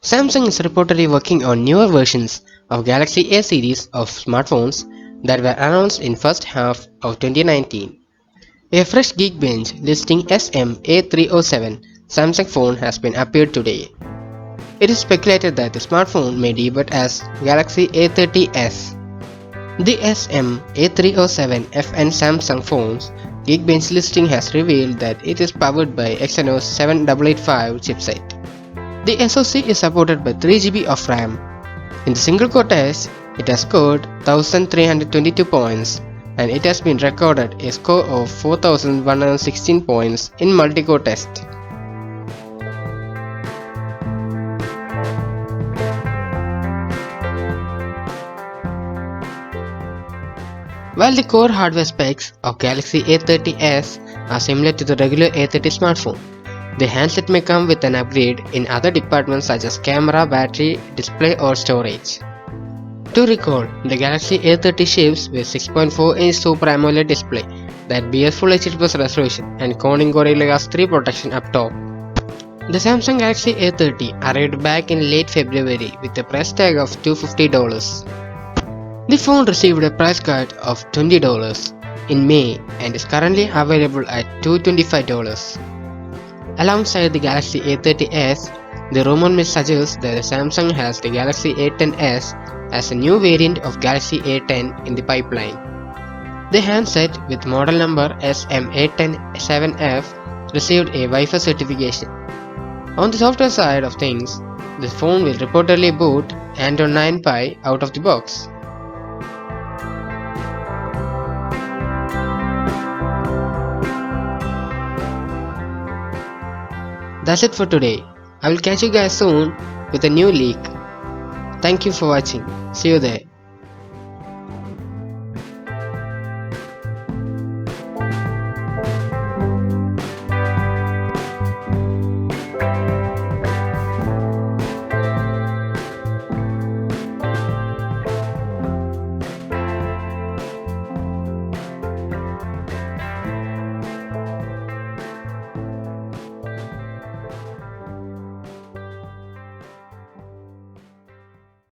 Samsung is reportedly working on newer versions of Galaxy A series of smartphones that were announced in first half of 2019. A fresh Geekbench listing SM-A307 Samsung phone has been appeared today. It is speculated that the smartphone may debut as Galaxy A30s. The SM-A307FN Samsung phone's Geekbench listing has revealed that it is powered by Exynos 7885 chipset. The SoC is supported by 3GB of RAM. In the single-core test, it has scored 1322 points and it has been recorded a score of 4116 points in multi-core test. While the core hardware specs of Galaxy A30s are similar to the regular A30 smartphone, the handset may come with an upgrade in other departments such as camera, battery, display or storage. To recall, the Galaxy A30 ships with 6.4-inch Super AMOLED display that bears Full HD+ resolution and Corning Gorilla Glass 3 protection up top. The Samsung Galaxy A30 arrived back in late February with a price tag of $250. The phone received a price cut of $20 in May and is currently available at $225. Alongside the Galaxy A30s, the rumor mill suggests that Samsung has the Galaxy A10s as a new variant of Galaxy A10 in the pipeline. The handset with model number SM-A307FN received a Wi-Fi certification. On the software side of things, the phone will reportedly boot Android 9 Pie out of the box. That's it for today. I will catch you guys soon with a new leak. Thank you for watching. See you there.